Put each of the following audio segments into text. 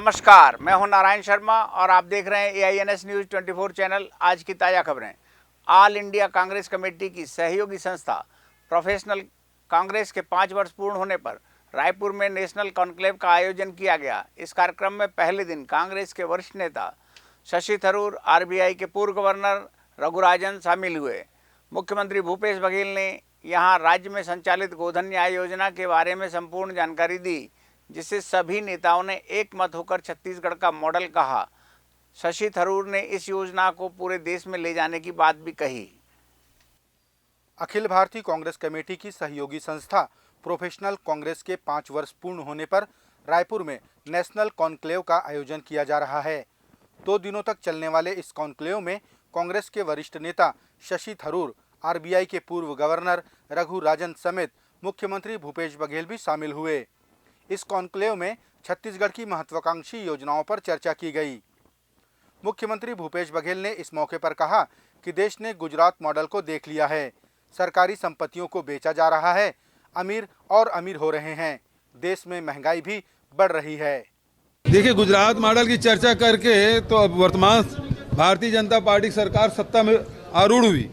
नमस्कार, मैं हूं नारायण शर्मा और आप देख रहे हैं AINS न्यूज़ 24 चैनल। आज की ताज़ा खबरें। ऑल इंडिया कांग्रेस कमेटी की सहयोगी संस्था प्रोफेशनल कांग्रेस के 5 वर्ष पूर्ण होने पर रायपुर में नेशनल कॉन्क्लेव का आयोजन किया गया। इस कार्यक्रम में पहले दिन कांग्रेस के वरिष्ठ नेता शशि थरूर, RBI के पूर्व गवर्नर रघुराजन शामिल हुए। मुख्यमंत्री भूपेश बघेल ने यहां राज्य में संचालित गोधन न्याय योजना के बारे में संपूर्ण जानकारी दी, जिसे सभी नेताओं ने एक मत होकर छत्तीसगढ़ का मॉडल कहा। शशि थरूर ने इस योजना को पूरे देश में ले जाने की बात भी कही। अखिल भारतीय कांग्रेस कमेटी की सहयोगी संस्था प्रोफेशनल कांग्रेस के 5 वर्ष पूर्ण होने पर रायपुर में नेशनल कॉन्क्लेव का आयोजन किया जा रहा है। 2 दिनों तक चलने वाले इस कॉन्क्लेव में कांग्रेस के वरिष्ठ नेता शशि थरूर, RBI के पूर्व गवर्नर रघुराजन समेत मुख्यमंत्री भूपेश बघेल भी शामिल हुए। इस कॉन्क्लेव में छत्तीसगढ़ की महत्वाकांक्षी योजनाओं पर चर्चा की गई। मुख्यमंत्री भूपेश बघेल ने इस मौके पर कहा कि देश ने गुजरात मॉडल को देख लिया है। सरकारी संपत्तियों को बेचा जा रहा है, अमीर और अमीर हो रहे हैं, देश में महंगाई भी बढ़ रही है। देखिए, गुजरात मॉडल की चर्चा करके तो अब वर्तमान भारतीय जनता पार्टी की सरकार सत्ता में आरूढ़ हुई,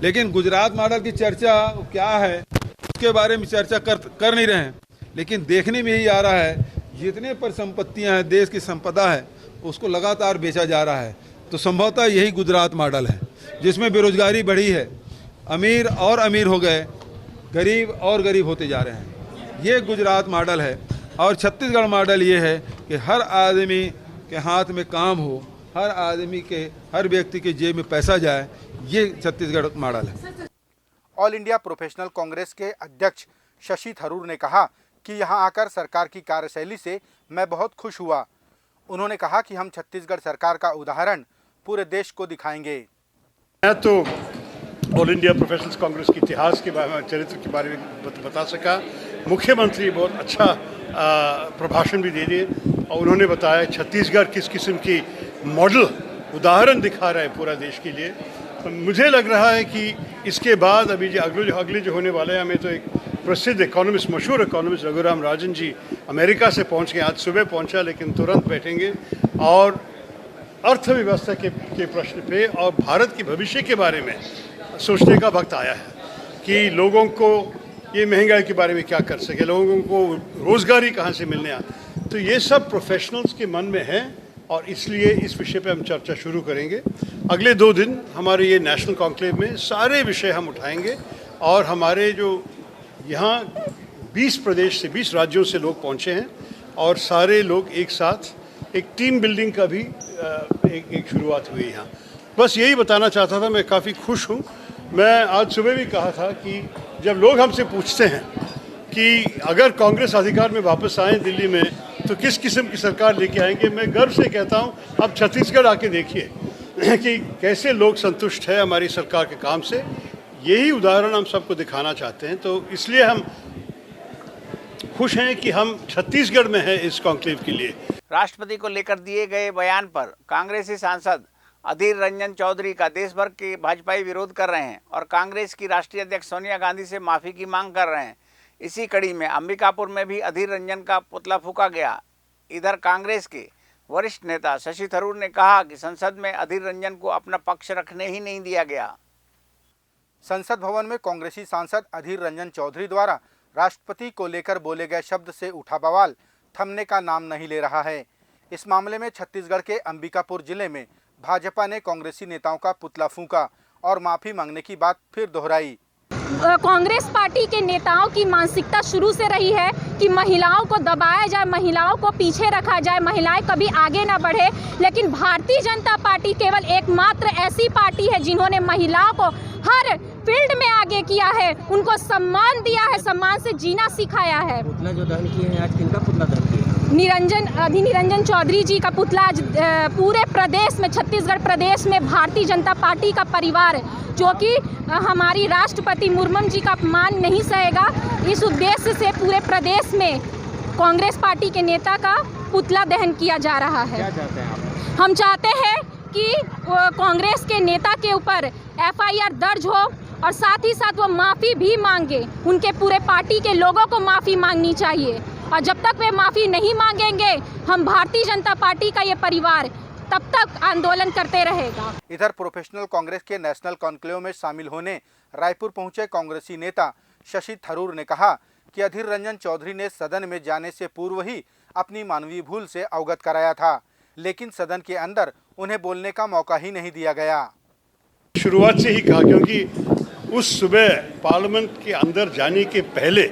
लेकिन गुजरात मॉडल की चर्चा क्या है उसके बारे में चर्चा कर नहीं रहे हैं। लेकिन देखने में यही आ रहा है, जितने पर संपत्तियां हैं, देश की संपदा है, उसको लगातार बेचा जा रहा है। तो संभवतः यही गुजरात मॉडल है, जिसमें बेरोजगारी बढ़ी है, अमीर और अमीर हो गए, गरीब और गरीब होते जा रहे हैं। ये गुजरात मॉडल है। और छत्तीसगढ़ मॉडल ये है कि हर आदमी के हाथ में काम हो, हर आदमी के, हर व्यक्ति के जेब में पैसा जाए। ये छत्तीसगढ़ मॉडल है। ऑल इंडिया प्रोफेशनल कांग्रेस के अध्यक्ष शशि थरूर ने कहा कि यहां आकर सरकार की कार्यशैली से मैं बहुत खुश हुआ। उन्होंने कहा कि हम छत्तीसगढ़ सरकार का उदाहरण पूरे देश को दिखाएंगे। मैं तो ऑल इंडिया प्रोफेशनल्स कांग्रेस के इतिहास के बारे में, चरित्र के बारे में बता सका। मुख्यमंत्री बहुत अच्छा प्रभाषण भी दे दिए और उन्होंने बताया छत्तीसगढ़ किस किस्म की मॉडल उदाहरण दिखा रहा है पूरा देश के लिए। तो मुझे लग रहा है कि इसके बाद अभी जो अगले जो होने वाले हैं, हमें तो एक प्रसिद्ध इकोनॉमिस्ट, मशहूर इकोनॉमिस्ट रघुराम राजन जी अमेरिका से पहुंच गए। आज सुबह पहुंचा, लेकिन तुरंत बैठेंगे और अर्थव्यवस्था के प्रश्न पे और भारत के भविष्य के बारे में सोचने का वक्त आया है कि लोगों को ये महंगाई के बारे में क्या कर सके, लोगों को रोज़गारी कहाँ से मिलने आ। तो ये सब प्रोफेशनल्स के मन में है और इसलिए इस विषय पे हम चर्चा शुरू करेंगे। अगले 2 दिन हमारे ये नेशनल कॉन्क्लेव में सारे विषय हम उठाएंगे और हमारे जो यहाँ 20 प्रदेश से, 20 राज्यों से लोग पहुँचे हैं और सारे लोग एक साथ एक टीम बिल्डिंग का भी एक शुरुआत हुई यहाँ। बस यही बताना चाहता था। मैं काफ़ी खुश हूँ। मैं आज सुबह भी कहा था कि जब लोग हमसे पूछते हैं कि अगर कांग्रेस अधिकार में वापस आए दिल्ली में तो किस किस्म की सरकार लेके आएंगे, मैं गर्व से कहता हूँ अब छत्तीसगढ़ आके देखिए कि कैसे लोग संतुष्ट है हमारी सरकार के काम से। यही उदाहरण हम सबको दिखाना चाहते हैं। तो इसलिए हम खुश हैं कि हम छत्तीसगढ़ में हैं इस कॉन्क्लेव के लिए। राष्ट्रपति को लेकर दिए गए बयान पर कांग्रेसी सांसद अधीर रंजन चौधरी का देश भर के भाजपाई विरोध कर रहे हैं और कांग्रेस की राष्ट्रीय अध्यक्ष सोनिया गांधी से माफ़ी की मांग कर रहे हैं। इसी कड़ी में अंबिकापुर में भी अधीर रंजन का पुतला फूंका गया। इधर कांग्रेस के वरिष्ठ नेता शशि थरूर ने कहा कि संसद में अधीर रंजन को अपना पक्ष रखने ही नहीं दिया गया। संसद भवन में कांग्रेसी सांसद अधीर रंजन चौधरी द्वारा राष्ट्रपति को लेकर बोले गए शब्द से उठा बवाल थमने का नाम नहीं ले रहा है। इस मामले में छत्तीसगढ़ के अंबिकापुर जिले में भाजपा ने कांग्रेसी नेताओं का पुतला फूंका और माफी मांगने की बात फिर दोहराई। कांग्रेस पार्टी के नेताओं की मानसिकता शुरू से रही है कि महिलाओं को दबाया जाए, महिलाओं को पीछे रखा जाए, महिलाएं कभी आगे ना बढ़े। लेकिन भारतीय जनता पार्टी केवल एकमात्र ऐसी पार्टी है जिन्होंने महिलाओं को हर फील्ड में आगे किया है, उनको सम्मान दिया है, सम्मान से जीना सिखाया है। पुतला जो दहन किए हैं, आज किनका पुतला दहन किया? अधीर रंजन चौधरी जी का पुतला पूरे प्रदेश में, छत्तीसगढ़ प्रदेश में भारतीय जनता पार्टी का परिवार, जो कि हमारी राष्ट्रपति मुर्मू जी का अपमान नहीं सहेगा, इस उद्देश्य से पूरे प्रदेश में कांग्रेस पार्टी के नेता का पुतला दहन किया जा रहा है। क्या चाहते हैं आप? हम चाहते हैं कि कांग्रेस के नेता के ऊपर FIR दर्ज हो और साथ ही साथ वो माफ़ी भी मांगे। उनके पूरे पार्टी के लोगों को माफ़ी मांगनी चाहिए और जब तक वे माफ़ी नहीं मांगेंगे हम भारतीय जनता पार्टी का ये परिवार तब तक आंदोलन करते रहेगा। इधर प्रोफेशनल कांग्रेस के नेशनल कॉन्क्लेव में शामिल होने रायपुर पहुंचे कांग्रेसी नेता शशि थरूर ने कहा कि अधीर रंजन चौधरी ने सदन में जाने से पूर्व ही अपनी मानवीय भूल से अवगत कराया था, लेकिन सदन के अंदर उन्हें बोलने का मौका ही नहीं दिया गया। शुरुआत से ही कहा, क्योंकि उस सुबह पार्लियामेंट के अंदर जाने के पहले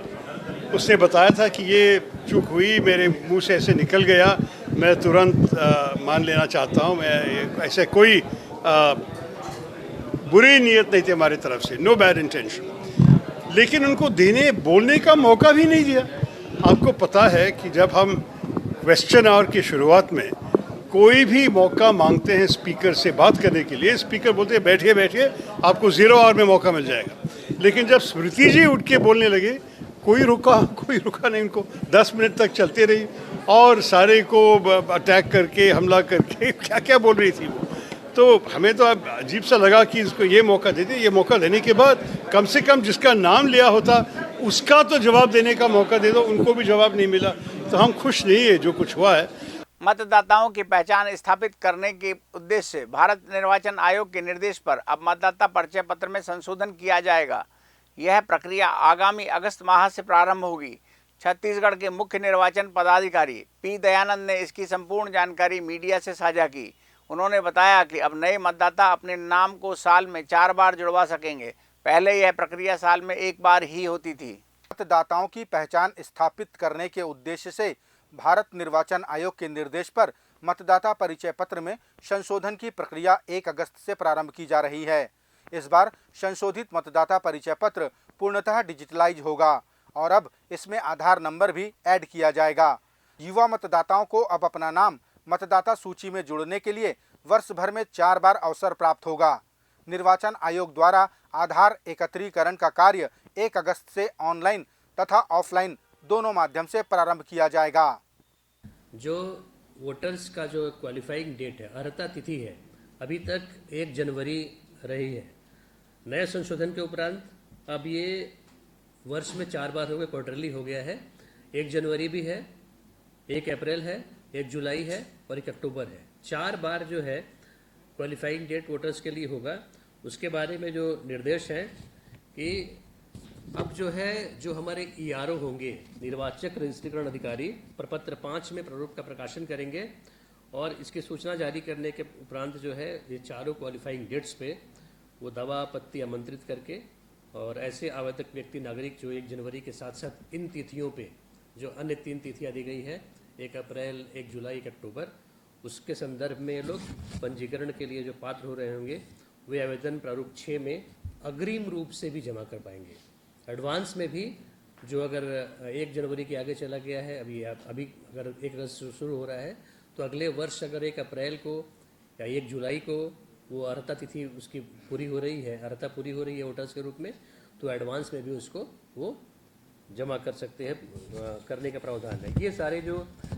उसने बताया था कि ये चूक हुई, मेरे मुंह से ऐसे निकल गया, मैं तुरंत मान लेना चाहता हूँ, मैं ऐसे कोई बुरी नीयत नहीं थी हमारी तरफ से, नो बैड इंटेंशन। लेकिन उनको बोलने का मौका भी नहीं दिया। आपको पता है कि जब हम क्वेश्चन आवर की शुरुआत में कोई भी मौका मांगते हैं स्पीकर से बात करने के लिए, स्पीकर बोलते हैं बैठिए बैठिए, आपको 0 आवर में मौका मिल जाएगा। लेकिन जब स्मृति जी उठ के बोलने लगे, कोई रुका नहीं, उनको 10 मिनट तक चलते रही और सारे को अटैक करके, हमला करके क्या क्या बोल रही थी वो। तो हमें तो अब अजीब सा लगा कि इसको ये मौका दे दिया। ये मौका देने के बाद कम से कम जिसका नाम लिया होता उसका तो जवाब देने का मौका दे दो, उनको भी जवाब नहीं मिला। तो हम खुश नहीं है जो कुछ हुआ है। मतदाताओं की पहचान स्थापित करने के उद्देश्य से भारत निर्वाचन आयोग के निर्देश पर अब मतदाता परिचय पत्र में संशोधन किया जाएगा। यह प्रक्रिया आगामी अगस्त माह से प्रारंभ होगी। छत्तीसगढ़ के मुख्य निर्वाचन पदाधिकारी पी दयानंद ने इसकी संपूर्ण जानकारी मीडिया से साझा की। उन्होंने बताया कि अब नए मतदाता अपने नाम को साल में 4 बार जुड़वा सकेंगे। पहले यह प्रक्रिया साल में 1 बार ही होती थी। मतदाताओं की पहचान स्थापित करने के उद्देश्य से भारत निर्वाचन आयोग के निर्देश पर मतदाता परिचय पत्र में संशोधन की प्रक्रिया 1 अगस्त से प्रारंभ की जा रही है। इस बार संशोधित मतदाता परिचय पत्र पूर्णतः डिजिटलाइज होगा और अब इसमें आधार नंबर भी ऐड किया जाएगा। युवा मतदाताओं को अब अपना नाम मतदाता सूची में जुड़ने के लिए वर्ष भर में 4 बार अवसर प्राप्त होगा। निर्वाचन आयोग द्वारा आधार एकत्रीकरण का कार्य 1 अगस्त से ऑनलाइन तथा ऑफलाइन दोनों माध्यम से प्रारंभ किया जाएगा। जो वोटर्स का जो क्वालिफाइंग डेट है, अर्हता तिथि है, अभी तक 1 जनवरी रही है। नए संशोधन के उपरांत अब ये वर्ष में 4 बार हो गए, क्वार्टरली हो गया है। 1 जनवरी भी है, 1 अप्रैल है, 1 जुलाई है और 1 अक्टूबर है। 4 बार जो है क्वालिफाइंग डेट वोटर्स के लिए होगा। उसके बारे में जो निर्देश है कि अब जो हमारे ERO होंगे, निर्वाचक रजिस्ट्रीकरण अधिकारी, प्रपत्र 5 में प्रारूप का प्रकाशन करेंगे और इसकी सूचना जारी करने के उपरांत जो है ये चारों क्वालिफाइंग डेट्स पे वो दावा आपत्ति आमंत्रित करके और ऐसे आवेदक व्यक्ति नागरिक जो 1 जनवरी के साथ साथ इन तिथियों पे जो अन्य 3 तिथियां दी गई है, 1 अप्रैल, 1 जुलाई, 1 अक्टूबर, उसके संदर्भ में लोग पंजीकरण के लिए जो पात्र हो रहे होंगे वे आवेदन प्रारूप 6 में अग्रिम रूप से भी जमा कर पाएंगे। एडवांस में भी जो अगर 1 जनवरी के आगे चला गया है, अभी अगर 1 अगस्त शुरू हो रहा है तो अगले वर्ष अगर 1 अप्रैल को या 1 जुलाई को वो अर्हता तिथि उसकी पूरी हो रही है, अर्हता पूरी हो रही है वोटर्स के रूप में, तो एडवांस में भी उसको वो जमा कर सकते हैं, करने का प्रावधान है। ये सारे जो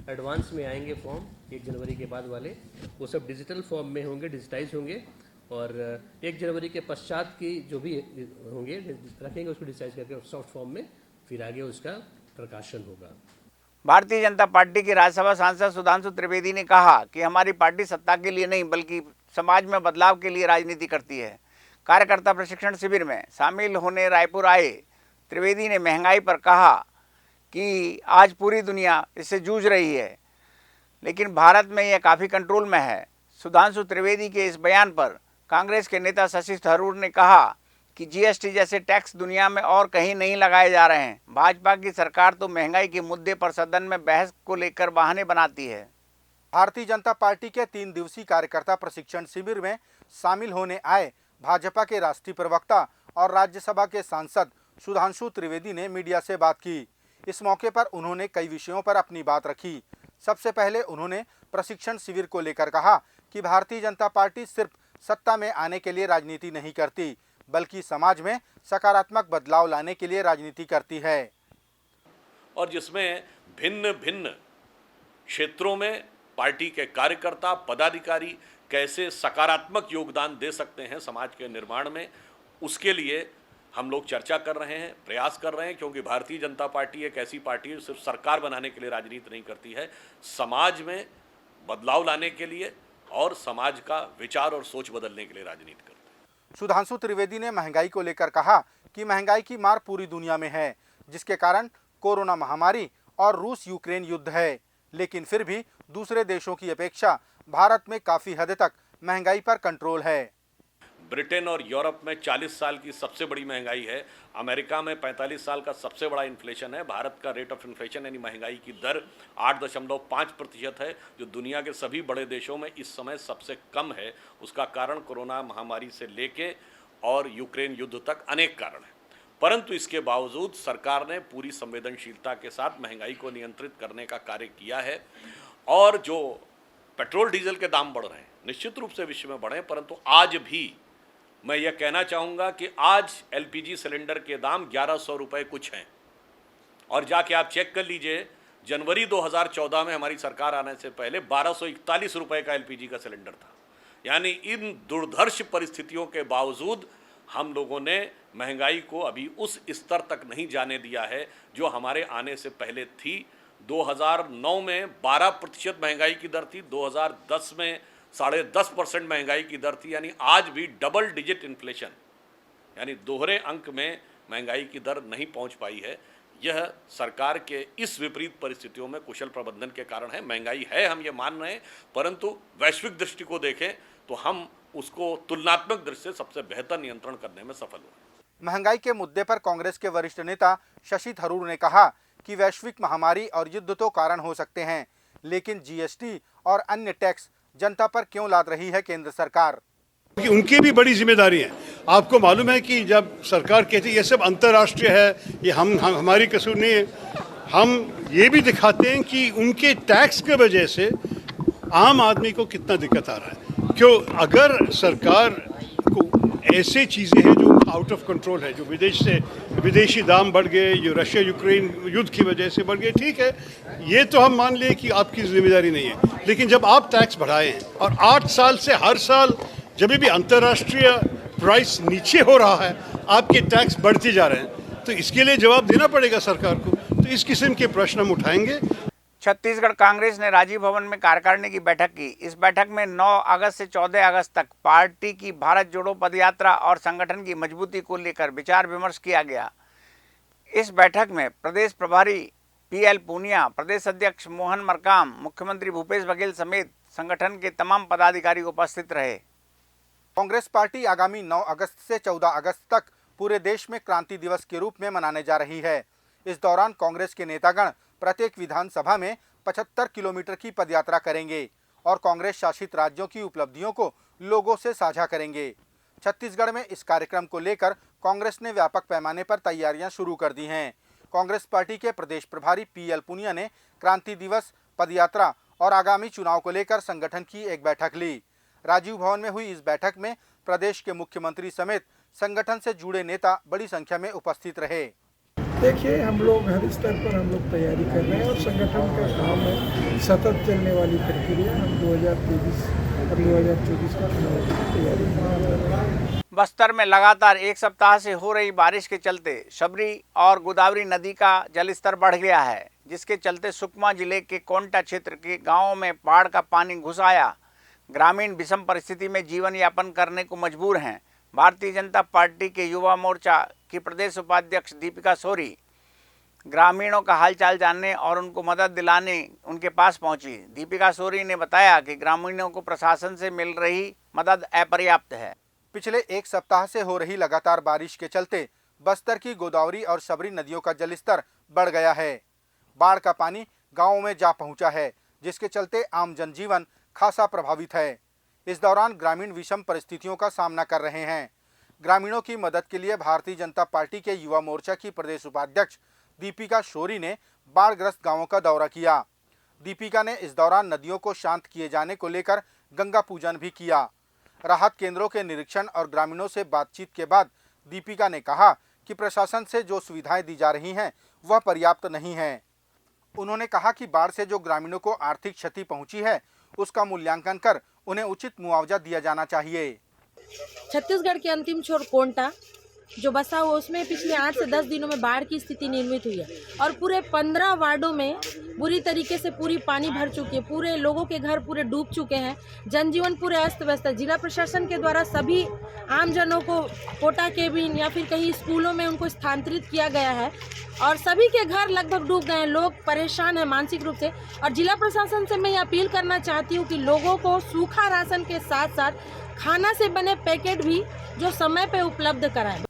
एडवांस में आएंगे फॉर्म 1 जनवरी के बाद वाले, वो सब डिजिटल फॉर्म में होंगे, डिजिटाइज होंगे और 1 जनवरी के पश्चात की जो भी होंगे रखेंगे उसको डिजिटाइज करके सॉफ्ट फॉर्म में फिर आगे उसका प्रकाशन होगा। भारतीय जनता पार्टी के राज्यसभा सांसद सुधांशु त्रिवेदी ने कहा कि हमारी पार्टी सत्ता के लिए नहीं बल्कि समाज में बदलाव के लिए राजनीति करती है। कार्यकर्ता प्रशिक्षण शिविर में शामिल होने रायपुर आए त्रिवेदी ने महंगाई पर कहा कि आज पूरी दुनिया इससे जूझ रही है, लेकिन भारत में यह काफ़ी कंट्रोल में है। सुधांशु त्रिवेदी के इस बयान पर कांग्रेस के नेता शशि थरूर ने कहा कि GST जैसे टैक्स दुनिया में और कहीं नहीं लगाए जा रहे हैं। भाजपा की सरकार तो महंगाई के मुद्दे पर सदन में बहस को लेकर बहाने बनाती है। भारतीय जनता पार्टी के 3 दिवसीय कार्यकर्ता प्रशिक्षण शिविर में शामिल होने आए भाजपा के राष्ट्रीय प्रवक्ता और राज्यसभा के सांसद सुधांशु त्रिवेदी ने मीडिया से बात की। इस मौके पर उन्होंने कई विषयों पर अपनी बात रखी। सबसे पहले उन्होंने प्रशिक्षण शिविर को लेकर कहा कि भारतीय जनता पार्टी सिर्फ सत्ता में आने के लिए राजनीति नहीं करती, बल्कि समाज में सकारात्मक बदलाव लाने के लिए राजनीति करती है और जिसमें भिन्न भिन्न क्षेत्रों में पार्टी के कार्यकर्ता पदाधिकारी कैसे सकारात्मक योगदान दे सकते हैं समाज के निर्माण में, उसके लिए हम लोग चर्चा कर रहे हैं, प्रयास कर रहे हैं, क्योंकि भारतीय जनता पार्टी एक ऐसी पार्टी है जो सिर्फ सरकार बनाने के लिए राजनीति नहीं करती है, समाज में बदलाव लाने के लिए और समाज का विचार और सोच बदलने के लिए राजनीति करती है। सुधांशु त्रिवेदी ने महंगाई को लेकर कहा कि महंगाई की मार पूरी दुनिया में है, जिसके कारण कोरोना महामारी और रूस यूक्रेन युद्ध है, लेकिन फिर भी दूसरे देशों की अपेक्षा भारत में काफी हद तक महंगाई पर कंट्रोल है। ब्रिटेन और यूरोप में 40 साल की सबसे बड़ी महंगाई है, अमेरिका में 45 साल का सबसे बड़ा इन्फ्लेशन है, भारत का रेट ऑफ इन्फ्लेशन यानी महंगाई की दर 8.5% है, जो दुनिया के सभी बड़े देशों में इस समय सबसे कम है। उसका कारण कोरोना महामारी से लेके और यूक्रेन युद्ध तक अनेक कारण हैं, परंतु इसके बावजूद सरकार ने पूरी संवेदनशीलता के साथ महंगाई को नियंत्रित करने का कार्य किया है। और जो पेट्रोल डीजल के दाम बढ़ रहे हैं, निश्चित रूप से विश्व में बढ़े, परंतु आज भी मैं यह कहना चाहूँगा कि आज एलपीजी सिलेंडर के दाम 1100 रुपये कुछ हैं, और जाके आप चेक कर लीजिए, जनवरी 2014 में हमारी सरकार आने से पहले 1241 रुपये का एलपीजी का सिलेंडर था। यानी इन दुर्धर्ष परिस्थितियों के बावजूद हम लोगों ने महंगाई को अभी उस स्तर तक नहीं जाने दिया है जो हमारे आने से पहले थी। 2009 में 12% महंगाई की दर थी, 2010 में 10.5% महंगाई की दर थी, यानी आज भी डबल डिजिट इन्फ्लेशन यानी दोहरे अंक में महंगाई की दर नहीं पहुंच पाई है। यह सरकार के इस विपरीत परिस्थितियों में कुशल प्रबंधन के कारण है। महंगाई है, हम ये मान रहे हैं, परंतु वैश्विक दृष्टि को देखें तो हम उसको तुलनात्मक दृष्टि से सबसे बेहतर नियंत्रण करने में सफल हुए। महंगाई के मुद्दे पर कांग्रेस के वरिष्ठ नेता शशि थरूर ने कहा कि वैश्विक महामारी और युद्ध तो कारण हो सकते हैं, लेकिन जीएसटी और अन्य टैक्स जनता पर क्यों लाद रही है केंद्र सरकार? उनकी भी बड़ी जिम्मेदारी है। आपको मालूम है कि जब सरकार कहती है ये सब अंतर्राष्ट्रीय है, ये हमारी कसूर नहीं है, हम ये भी दिखाते हैं कि उनके टैक्स की वजह से आम आदमी को कितना दिक्कत आ रहा है। क्यों? अगर सरकार को ऐसे चीज़ें हैं जो आउट ऑफ कंट्रोल है, जो विदेशी दाम बढ़ गए, जो रशिया यूक्रेन युद्ध की वजह से बढ़ गए, ठीक है, ये तो हम मान लें कि आपकी जिम्मेदारी नहीं है, लेकिन जब आप टैक्स बढ़ाए हैं और 8 साल से हर साल जब भी अंतर्राष्ट्रीय प्राइस नीचे हो रहा है आपके टैक्स बढ़ते जा रहे हैं, तो इसके लिए जवाब देना पड़ेगा सरकार को। तो इस किस्म के प्रश्न हम उठाएंगे। छत्तीसगढ़ कांग्रेस ने राजीव भवन में कार्यकारिणी की बैठक की। इस बैठक में 9 अगस्त से 14 अगस्त तक पार्टी की भारत जोड़ो पदयात्रा और संगठन की मजबूती को लेकर विचार विमर्श किया गया। इस बैठक में प्रदेश प्रभारी पीएल पूनिया, प्रदेश अध्यक्ष मोहन मरकाम, मुख्यमंत्री भूपेश बघेल समेत संगठन के तमाम पदाधिकारी उपस्थित रहे। कांग्रेस पार्टी आगामी 9 अगस्त से 14 अगस्त तक पूरे देश में क्रांति दिवस के रूप में मनाने जा रही है। इस दौरान कांग्रेस के नेतागण प्रत्येक विधानसभा में 75 किलोमीटर की पदयात्रा करेंगे और कांग्रेस शासित राज्यों की उपलब्धियों को लोगों से साझा करेंगे। छत्तीसगढ़ में इस कार्यक्रम को लेकर कांग्रेस ने व्यापक पैमाने पर तैयारियां शुरू कर दी हैं। कांग्रेस पार्टी के प्रदेश प्रभारी पीएल पूनिया ने क्रांति दिवस, पदयात्रा और आगामी चुनाव को लेकर संगठन की एक बैठक ली। राजीव भवन में हुई इस बैठक में प्रदेश के मुख्यमंत्री समेत संगठन से जुड़े नेता बड़ी संख्या में उपस्थित रहे। देखिए, हम लोग हर स्तर पर हम लोग तैयारी कर रहे हैं और संगठन का काम है सतत चलने वाली प्रक्रिया। हम 2023 और 2024 का चुनाव की तैयारी कर रहे हैं। बस्तर में लगातार एक सप्ताह से हो रही बारिश के चलते शबरी और गोदावरी नदी का जलस्तर बढ़ गया है, जिसके चलते सुकमा जिले के कोंटा क्षेत्र के गाँवों में बाढ़ का पानी घुस आया। ग्रामीण विषम परिस्थिति में जीवन यापन करने को मजबूर हैं। भारतीय जनता पार्टी के युवा मोर्चा की प्रदेश उपाध्यक्ष दीपिका सोरी ग्रामीणों का हालचाल जानने और उनको मदद दिलाने उनके पास पहुंची। दीपिका सोरी ने बताया कि ग्रामीणों को प्रशासन से मिल रही मदद अपर्याप्त है। पिछले एक सप्ताह से हो रही लगातार बारिश के चलते बस्तर की गोदावरी और शबरी नदियों का जलस्तर बढ़ गया है। बाढ़ का पानी गाँवों में जा पहुंचा है, जिसके चलते आम जनजीवन खासा प्रभावित है। इस दौरान ग्रामीण विषम परिस्थितियों का सामना कर रहे हैं। ग्रामीणों की मदद के लिए भारतीय जनता पार्टी के युवा मोर्चा की प्रदेश उपाध्यक्ष दीपिका सोरी ने बाढ़ग्रस्त गांवों का दौरा किया। दीपिका ने इस दौरान नदियों को शांत किए जाने को लेकर गंगा पूजन भी किया। राहत केंद्रों के निरीक्षण और ग्रामीणों से बातचीत के बाद दीपिका ने कहा कि प्रशासन से जो सुविधाएं दी जा रही हैं वह पर्याप्त नहीं है। उन्होंने कहा कि बाढ़ से जो ग्रामीणों को आर्थिक क्षति पहुंची है उसका मूल्यांकन कर उन्हें उचित मुआवजा दिया जाना चाहिए। छत्तीसगढ़ के अंतिम छोर कोंटा जो बसा हुआ उसमें पिछले 8 से 10 दिनों में बाढ़ की स्थिति निर्मित हुई है और पूरे 15 वार्डों में बुरी तरीके से पूरी पानी भर चुकी है। पूरे लोगों के घर पूरे डूब चुके हैं, जनजीवन पूरे अस्त व्यस्त है। जिला प्रशासन के द्वारा सभी आमजनों को कोटा केबिन या फिर कहीं स्कूलों में उनको स्थानांतरित किया गया है और सभी के घर लगभग डूब गए हैं। लोग परेशान हैं मानसिक रूप से और जिला प्रशासन से मैं अपील करना चाहती हूँ कि लोगों को सूखा राशन के साथ साथ खाना से बने पैकेट भी जो समय पे उपलब्ध कराएं।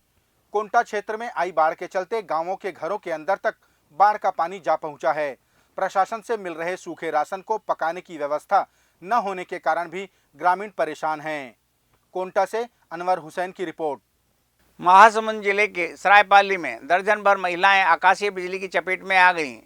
कोंटा क्षेत्र में आई बाढ़ के चलते गांवों के घरों के अंदर तक बाढ़ का पानी जा पहुंचा है। प्रशासन से मिल रहे सूखे राशन को पकाने की व्यवस्था न होने के कारण भी ग्रामीण परेशान हैं। कोंटा से अनवर हुसैन की रिपोर्ट। महासमुंद जिले के सरायपाली में दर्जन भर महिलाएं आकाशीय बिजली की चपेट में आ गईं,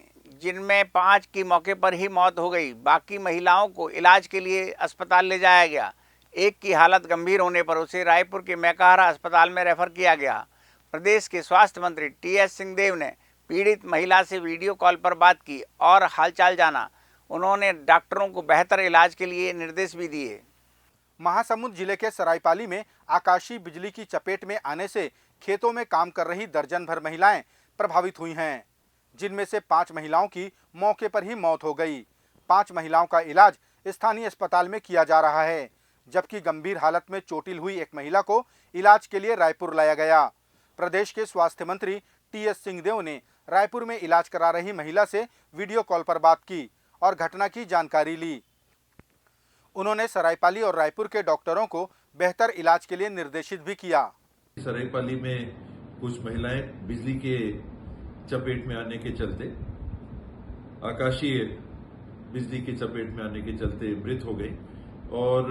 जिनमें 5 की मौके पर ही मौत हो गई। बाकी महिलाओं को इलाज के लिए अस्पताल ले जाया गया। एक की हालत गंभीर होने पर उसे रायपुर के मैकाहारा अस्पताल में रेफर किया गया। प्रदेश के स्वास्थ्य मंत्री टीएस सिंहदेव ने पीड़ित महिला से वीडियो कॉल पर बात की और हालचाल जाना। उन्होंने डॉक्टरों को बेहतर इलाज के लिए निर्देश भी दिए। महासमुंद जिले के सरायपाली में आकाशीय बिजली की चपेट में आने से खेतों में काम कर रही दर्जन भर महिलाएं प्रभावित हुई हैं, जिनमें से 5 महिलाओं की मौके पर ही मौत हो गई। 5 महिलाओं का इलाज स्थानीय अस्पताल में किया जा रहा है, जबकि गंभीर हालत में चोटिल हुई एक महिला को इलाज के लिए रायपुर लाया गया। प्रदेश के स्वास्थ्य मंत्री टीएस सिंहदेव ने रायपुर में इलाज करा रही महिला से वीडियो कॉल पर बात की और घटना की जानकारी ली। उन्होंने सरायपाली और रायपुर के डॉक्टरों को बेहतर इलाज के लिए निर्देशित भी किया। सरायपाली में कुछ महिलाएं बिजली के चपेट में आने के चलते, आकाशीय बिजली के चपेट में आने के चलते मृत हो गई और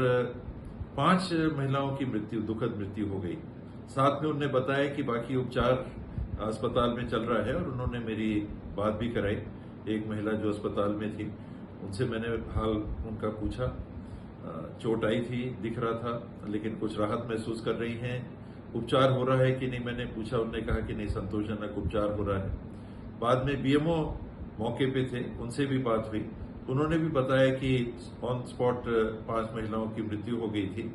5 महिलाओं की दुखद मृत्यु हो गई। साथ में उन्होंने बताया कि बाकी उपचार अस्पताल में चल रहा है और उन्होंने मेरी बात भी कराई। एक महिला जो अस्पताल में थी उनसे मैंने हाल उनका पूछा। चोट आई थी, दिख रहा था, लेकिन कुछ राहत महसूस कर रही हैं। उपचार हो रहा है कि नहीं मैंने पूछा, उन्होंने कहा कि नहीं, संतोषजनक उपचार हो रहा है। बाद में बीएमओ मौके पे थे, उनसे भी बात हुई। उन्होंने भी बताया कि ऑन स्पॉट 5 महिलाओं की मृत्यु हो गई थी।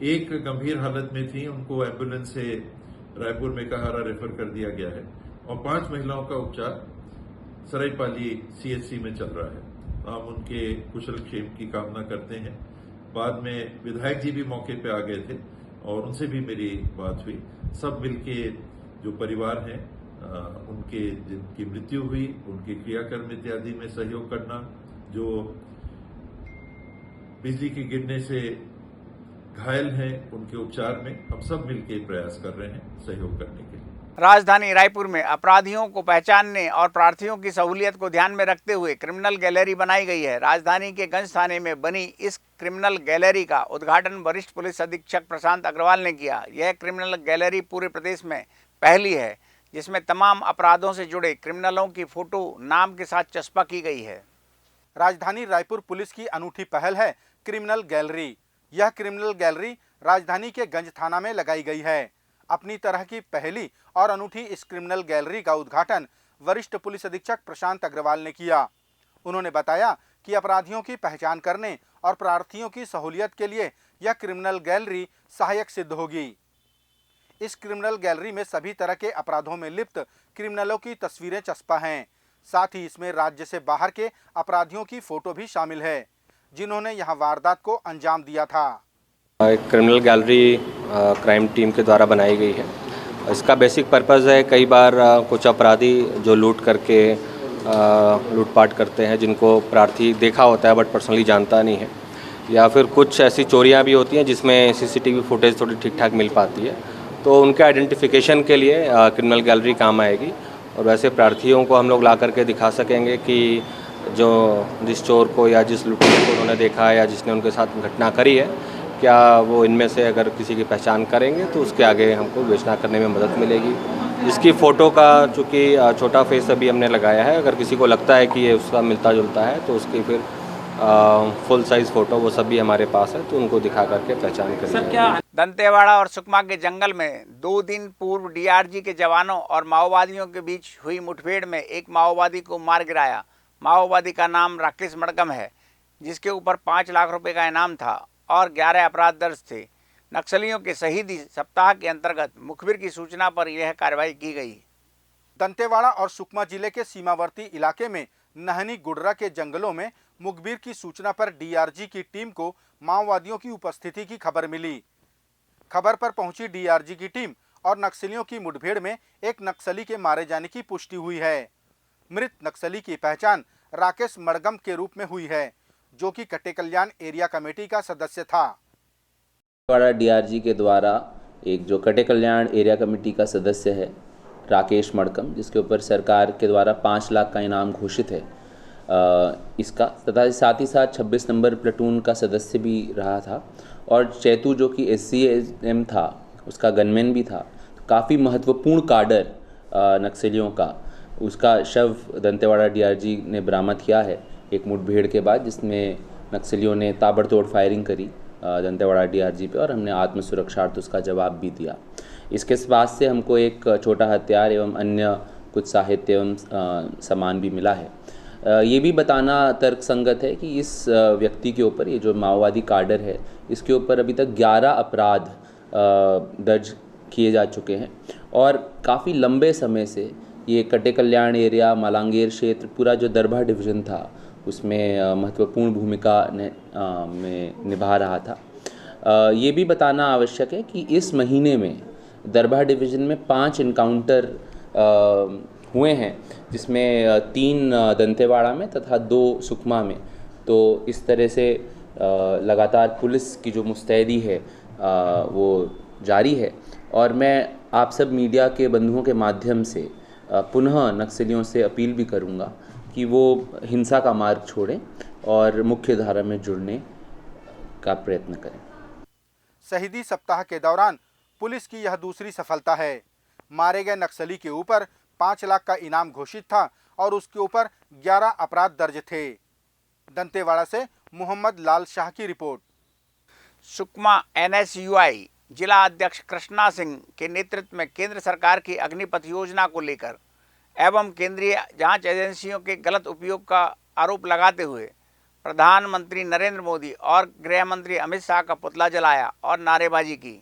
एक गंभीर हालत में थी, उनको एम्बुलेंस से रायपुर मैकाहारा रेफर कर दिया गया है और 5 महिलाओं का उपचार सरायपाली सीएचसी में चल रहा है। हम उनके कुशल क्षेम की कामना करते हैं। बाद में विधायक जी भी मौके पे आ गए थे और उनसे भी मेरी बात हुई। सब मिलके जो परिवार हैं उनके जिनकी मृत्यु हुई उनके क्रियाकर्म इत्यादि में सहयोग करना, जो बिजली के गिरने से घायल हैं उनके उपचार में हम सब मिलकर प्रयास कर रहे हैं सहयोग करने के लिए। राजधानी रायपुर में अपराधियों को पहचानने और प्रार्थियों की सहूलियत को ध्यान में रखते हुए क्रिमिनल गैलरी बनाई गई है। राजधानी के गंज थाने में बनी इस क्रिमिनल गैलरी का उद्घाटन वरिष्ठ पुलिस अधीक्षक प्रशांत अग्रवाल ने किया। यह क्रिमिनल गैलरी पूरे प्रदेश में पहली है, जिसमें तमाम अपराधों से जुड़े क्रिमिनलों की फोटो नाम के साथ चस्पा की गई है। राजधानी रायपुर पुलिस की अनूठी पहल है क्रिमिनल गैलरी। यह क्रिमिनल गैलरी राजधानी के गंज थाना में लगाई गई है। अपनी तरह की पहली और अनूठी इस क्रिमिनल गैलरी का उद्घाटन वरिष्ठ पुलिस अधीक्षक प्रशांत अग्रवाल ने किया। उन्होंने बताया कि अपराधियों की पहचान करने और प्रार्थियों की सहूलियत के लिए यह क्रिमिनल गैलरी सहायक सिद्ध होगी। इस क्रिमिनल गैलरी में सभी तरह के अपराधों में लिप्त क्रिमिनलों की तस्वीरें चस्पा हैं। साथ ही इसमें राज्य से बाहर के अपराधियों की फोटो भी शामिल है, जिन्होंने यहां वारदात को अंजाम दिया था। एक क्रिमिनल गैलरी क्राइम टीम के द्वारा बनाई गई है। इसका बेसिक पर्पज़ है, कई बार कुछ अपराधी जो लूटपाट करते हैं, जिनको प्रार्थी देखा होता है बट पर्सनली जानता नहीं है, या फिर कुछ ऐसी चोरियां भी होती हैं जिसमें सीसीटीवी फुटेज थोड़ी ठीक ठाक मिल पाती है, तो उनके आइडेंटिफिकेशन के लिए क्रिमिनल गैलरी काम आएगी। और वैसे प्रार्थियों को हम लोग ला करके दिखा सकेंगे कि जिस चोर को या जिस लुटेरे को उन्होंने देखा है या जिसने उनके साथ घटना करी है, क्या वो इनमें से अगर किसी की पहचान करेंगे तो उसके आगे हमको विवेचना करने में मदद मिलेगी। इसकी फ़ोटो का चूँकि छोटा फेस अभी हमने लगाया है, अगर किसी को लगता है कि ये उसका मिलता जुलता है तो उसकी फिर फुल साइज़ फ़ोटो वो सब भी हमारे पास है, तो उनको दिखा करके पहचान करेंगे। दंतेवाड़ा और सुकमा के जंगल में 2 दिन पूर्व डीआरजी के जवानों और माओवादियों के बीच हुई मुठभेड़ में एक माओवादी को मार गिराया। माओवादी का नाम राकेश मड़गम है, जिसके ऊपर 5 लाख रुपए का इनाम था और 11 अपराध दर्ज थे। नक्सलियों के शहीदी सप्ताह के अंतर्गत मुखबिर की सूचना पर यह कार्रवाई की गई। दंतेवाड़ा और सुकमा जिले के सीमावर्ती इलाके में नहनी गुडरा के जंगलों में मुखबिर की सूचना पर डीआरजी की टीम को माओवादियों की उपस्थिति की खबर मिली। खबर पर पहुंची डीआरजी की टीम और नक्सलियों की मुठभेड़ में एक नक्सली के मारे जाने की पुष्टि हुई है। मृत नक्सली की पहचान राकेश मड़गम के रूप में हुई है, जो कि कटे कल्याण एरिया कमेटी का सदस्य था। डीआरजी के द्वारा एक जो कटे कल्याण एरिया कमेटी का सदस्य है राकेश मड़कम, जिसके ऊपर सरकार के द्वारा 5 लाख का इनाम घोषित है, इसका तथा साथ ही साथ 26 नंबर प्लेटून का सदस्य भी रहा था और चैतू जो कि SCM था उसका गनमैन भी था। तो काफ़ी महत्वपूर्ण काडर नक्सलियों का उसका शव दंतेवाड़ा डीआरजी ने बरामद किया है एक मुठभेड़ के बाद, जिसमें नक्सलियों ने ताबड़तोड़ फायरिंग करी दंतेवाड़ा डीआरजी पे और हमने आत्मसुरक्षार्थ उसका जवाब भी दिया। इसके पास से हमको एक छोटा हथियार एवं अन्य कुछ साहित्य एवं सामान भी मिला है। ये भी बताना तर्कसंगत है कि इस व्यक्ति के ऊपर, ये जो माओवादी काडर है, इसके ऊपर अभी तक 11 अपराध दर्ज किए जा चुके हैं और काफ़ी लंबे समय से ये कटे कल्याण एरिया, मालांगीर क्षेत्र, पूरा जो दरभा डिवीज़न था उसमें महत्वपूर्ण भूमिका में निभा रहा था। ये भी बताना आवश्यक है कि इस महीने में दरभा डिवीज़न में 5 इनकाउंटर हुए हैं, जिसमें 3 दंतेवाड़ा में तथा 2 सुकमा में। तो इस तरह से लगातार पुलिस की जो मुस्तैदी है वो जारी है और मैं आप सब मीडिया के बंधुओं के माध्यम से पुनः नक्सलियों से अपील भी करूंगा कि वो हिंसा का मार्ग छोड़ें और मुख्य धारा में जुड़ने का प्रयत्न करें। शहीदी सप्ताह के दौरान पुलिस की यह दूसरी सफलता है। मारे गए नक्सली के ऊपर 5 लाख का इनाम घोषित था और उसके ऊपर 11 अपराध दर्ज थे। दंतेवाड़ा से मोहम्मद लाल शाह की रिपोर्ट। सुकमा NSUI जिला अध्यक्ष कृष्णा सिंह के नेतृत्व में केंद्र सरकार की अग्निपथ योजना को लेकर एवं केंद्रीय जांच एजेंसियों के गलत उपयोग का आरोप लगाते हुए प्रधानमंत्री नरेंद्र मोदी और गृह मंत्री अमित शाह का पुतला जलाया और नारेबाजी की।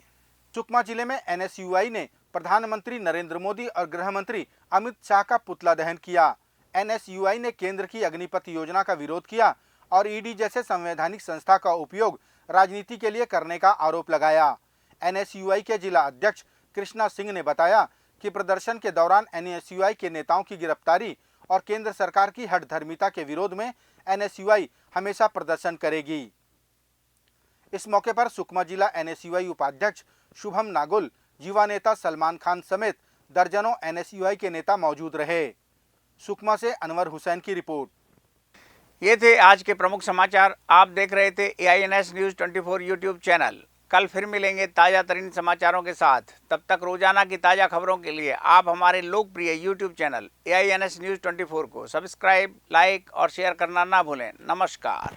सुकमा जिले में NSUI ने प्रधानमंत्री नरेंद्र मोदी और गृह मंत्री अमित शाह का पुतला दहन किया। NSUI ने केंद्र की अग्निपथ योजना का विरोध किया और ईडी जैसे संवैधानिक संस्था का उपयोग राजनीति के लिए करने का आरोप लगाया। NSUI के जिला अध्यक्ष कृष्णा सिंह ने बताया कि प्रदर्शन के दौरान NSUI के नेताओं की गिरफ्तारी और केंद्र सरकार की हठधर्मिता के विरोध में NSUI हमेशा प्रदर्शन करेगी। इस मौके पर सुकमा जिला NSUI उपाध्यक्ष शुभम नागुल, युवा नेता सलमान खान समेत दर्जनों NSUI के नेता मौजूद रहे। सुकमा से अनवर हुसैन की रिपोर्ट। ये थे आज के प्रमुख समाचार। आप देख रहे थे AINS न्यूज़ 24 यूट्यूब चैनल। कल फिर मिलेंगे ताज़ा तरीन समाचारों के साथ। तब तक रोजाना की ताज़ा खबरों के लिए आप हमारे लोकप्रिय यूट्यूब चैनल AINS न्यूज़ 24 को सब्सक्राइब, लाइक और शेयर करना ना भूलें। नमस्कार।